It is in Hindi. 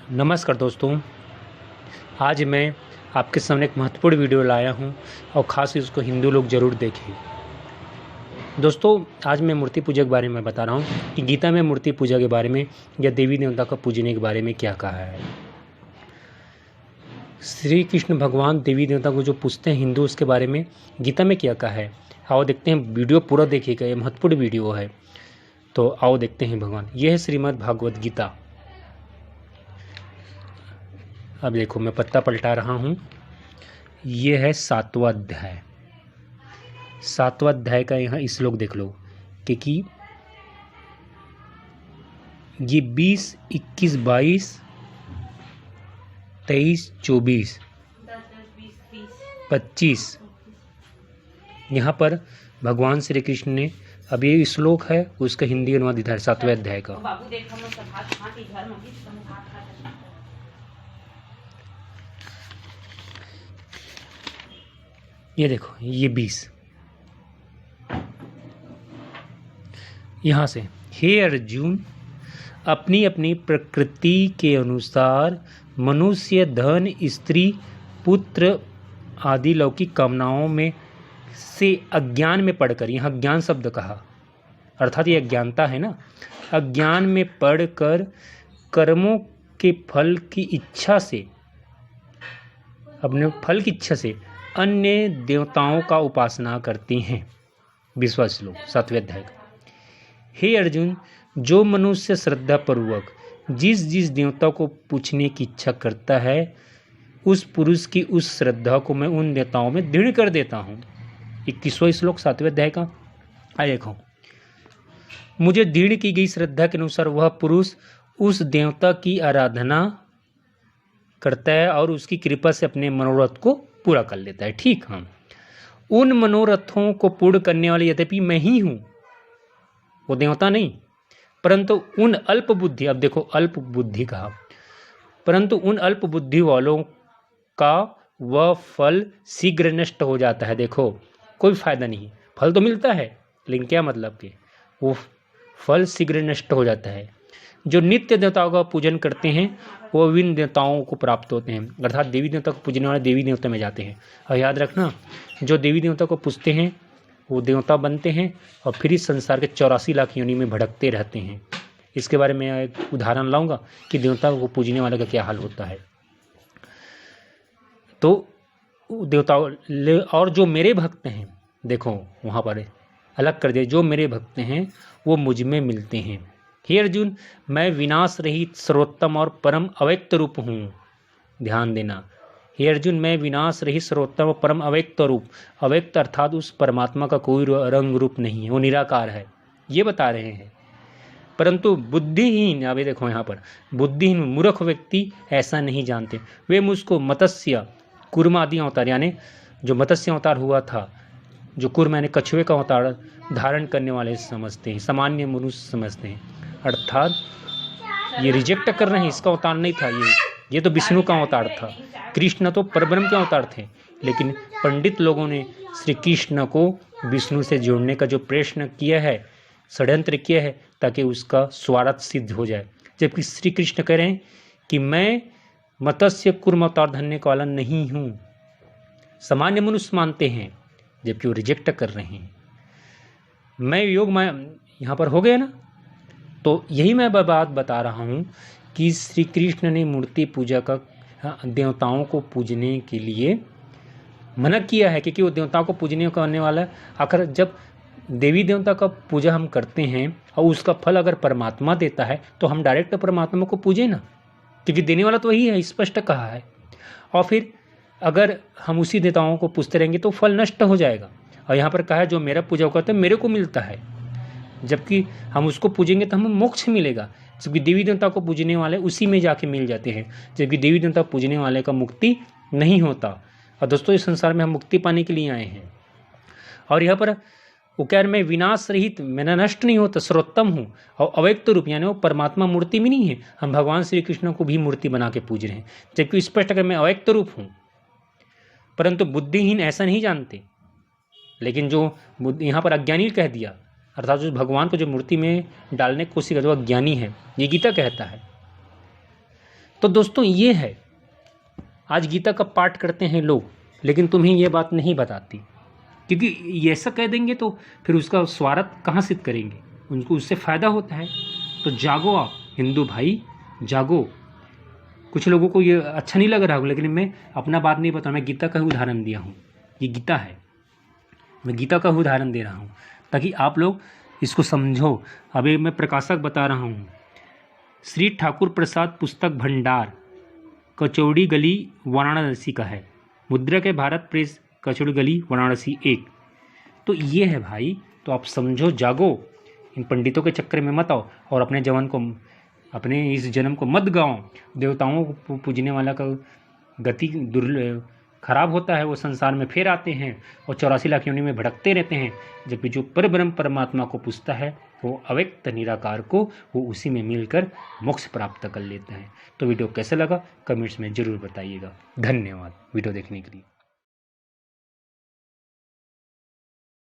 नमस्कार दोस्तों, आज मैं आपके सामने एक महत्वपूर्ण वीडियो लाया हूं और ख़ास इसको हिंदू लोग ज़रूर देखें। दोस्तों, आज मैं मूर्ति पूजा के बारे में बता रहा हूं कि गीता में मूर्ति पूजा के बारे में या देवी देवता का पूजने के बारे में क्या कहा है। श्री कृष्ण भगवान देवी देवता को जो पूजते हैं हिंदू, उसके बारे में गीता में क्या कहा है। आओ देखते हैं, वीडियो पूरा देखिएगा, ये महत्वपूर्ण वीडियो है। तो आओ देखते हैं भगवान। यह है श्रीमद् भागवत गीता। अब देखो, मैं पत्ता पलटा रहा हूँ। ये है 7वां अध्याय। 7वां अध्याय का यहाँ श्लोक देख लो, क्योंकि ये 20, 21, 22, 23, 24, 25 यहाँ पर भगवान श्री कृष्ण ने, अब ये श्लोक है उसका हिंदी अनुवाद इधर 7वें अध्याय का। ये देखो, ये 20 यहाँ से, हे अर्जुन, अपनी अपनी प्रकृति के अनुसार मनुष्य धन, स्त्री, पुत्र आदि लौकिक कामनाओं में से अज्ञान में पढ़कर, यहाँ ज्ञान शब्द कहा अर्थात ये अज्ञानता है ना, अज्ञान में पढ़कर कर्मों के फल की इच्छा से, अपने फल की इच्छा से अन्य देवताओं का उपासना करती हैं। 20वां श्लोक 7वें अध्याय का। हे अर्जुन, जो मनुष्य श्रद्धा पूर्वक जिस जिस देवता को पूछने की इच्छा करता है, उस पुरुष की उस श्रद्धा को मैं उन देवताओं में दृढ़ कर देता हूँ। 21वां श्लोक 7वें अध्याय का। देखो, मुझे दृढ़ की गई श्रद्धा के अनुसार वह पुरुष उस देवता की आराधना करता है और उसकी कृपा से अपने मनोरथ को पूरा कर लेता है। ठीक, हाँ, उन मनोरथों को पूर्ण करने वाले यद्यपि मैं ही हूँ, वो देवता नहीं, परंतु उन अल्प बुद्धि, अब देखो अल्प बुद्धि कहा, परंतु उन अल्प बुद्धि वालों का वह फल शीघ्र नष्ट हो जाता है। देखो, कोई फायदा नहीं, फल तो मिलता है लेकिन क्या मतलब कि वो फल शीघ्र नष्ट हो जाता है। जो नित्य देवताओं का पूजन करते हैं वो विन देवताओं को प्राप्त होते हैं, अर्थात देवी देवता को पूजने वाले देवी देवता में जाते हैं। और याद रखना, जो देवी देवता को पूजते हैं वो देवता बनते हैं और फिर इस संसार के 84 लाख योनि में भटकते रहते हैं। इसके बारे में एक उदाहरण लाऊंगा कि देवताओं को पूजने वाले का क्या हाल होता है। तो देवताओं और जो मेरे भक्त हैं, देखो वहाँ पर अलग कर दिया, जो मेरे भक्त हैं वो मुझ में मिलते हैं। हे अर्जुन, मैं विनाश रहित सर्वोत्तम और परम अव्यक्त रूप हूँ। ध्यान देना, हे अर्जुन, मैं विनाश रहित सर्वोत्तम और परम अव्यक्त रूप, अव्यक्त अर्थात उस परमात्मा का कोई रंग रूप नहीं है, वो निराकार है, ये बता रहे हैं। परंतु बुद्धिहीन, अभी देखो यहाँ पर, बुद्धिहीन मूर्ख व्यक्ति ऐसा नहीं जानते। वे मुझको मत्स्य, कूर्म आदि अवतार, यानी जो मत्स्य अवतार हुआ था, जो कूर्म यानी कछुए का अवतार धारण करने वाले समझते हैं, सामान्य मनुष्य समझते हैं। अर्थात ये रिजेक्ट कर रहे हैं, इसका अवतार नहीं था ये तो विष्णु का अवतार था। कृष्ण तो परब्रह्म के अवतार थे, लेकिन पंडित लोगों ने श्री कृष्ण को विष्णु से जोड़ने का जो प्रयत्न किया है, षड्यंत्र किया है, ताकि उसका स्वार्थ सिद्ध हो जाए। जबकि श्री कृष्ण कह रहे हैं कि मैं मत्स्य कूर्म अवतार धरने वाला नहीं हूँ, सामान्य मनुष्य मानते हैं, जबकि वो रिजेक्ट कर रहे हैं। मैं योग माया यहाँ पर हो गया ना। तो यही मैं बात बता रहा हूँ कि श्री कृष्ण ने मूर्ति पूजा का, देवताओं को पूजने के लिए मना किया है, क्योंकि वो देवताओं को पूजने करने वाला है। आखिर जब देवी देवता का पूजा हम करते हैं और उसका फल अगर परमात्मा देता है तो हम डायरेक्ट परमात्मा को पूजे ना, क्योंकि देने वाला तो वही है, स्पष्ट कहा है। और फिर अगर हम उसी देवताओं को पूजते रहेंगे तो फल नष्ट हो जाएगा। और यहाँ पर कहा है जो मेरा पूजा करते हैं मेरे को मिलता है, जबकि हम उसको पूजेंगे तो हमें मोक्ष मिलेगा। जबकि देवी देवता को पूजने वाले उसी में जाके मिल जाते हैं, जबकि देवी देवता पूजने वाले का मुक्ति नहीं होता। और दोस्तों, इस संसार में हम मुक्ति पाने के लिए आए हैं। और यहाँ पर वो कह रहे मैं विनाश रहित, मैं नष्ट नहीं होता, सर्वोत्तम हूँ और अव्यक्त रूप, यानी वो परमात्मा मूर्ति में नहीं है। हम भगवान श्री कृष्ण को भी मूर्ति बना के पूज रहे हैं, जबकि स्पष्ट अगर मैं अव्यक्त रूप हूँ। परंतु बुद्धिहीन ऐसा नहीं जानते, लेकिन जो यहाँ पर अज्ञानी कह दिया, अर्थात जो भगवान को जो मूर्ति में डालने की कोशिश करता है वो अज्ञानी है, ये गीता कहता है। तो दोस्तों ये है, आज गीता का पाठ करते हैं लोग, लेकिन तुम्हें ये बात नहीं बताती, क्योंकि ये ऐसा कह देंगे तो फिर उसका स्वार्थ कहाँ सिद्ध करेंगे, उनको उससे फ़ायदा होता है। तो जागो आप हिंदू भाई, जागो। कुछ लोगों को ये अच्छा नहीं लग रहा होगा, लेकिन मैं अपना बात नहीं बता, मैं गीता का ही उदाहरण दिया हूँ। ये गीता है, मैं गीता का उदाहरण दे रहा हूँ ताकि आप लोग इसको समझो। अभी मैं प्रकाशक बता रहा हूँ, श्री ठाकुर प्रसाद पुस्तक भंडार, कचौड़ी गली वाराणसी का है। मुद्रक है भारत प्रेस, कचौड़ी गली वाराणसी 1। तो ये है भाई, तो आप समझो, जागो, इन पंडितों के चक्कर में मत आओ और अपने जवान को, अपने इस जन्म को मत गाओ। देवताओं को पूजने वाला का गति खराब होता है, वो संसार में फिर आते हैं और 84 लाख योनि में भटकते रहते हैं। जबकि जो परब्रह्म परमात्मा को पूजता है, वो अव्यक्त निराकार को, वो उसी में मिलकर मोक्ष प्राप्त कर लेते हैं। तो वीडियो कैसा लगा कमेंट्स में ज़रूर बताइएगा। धन्यवाद वीडियो देखने के लिए।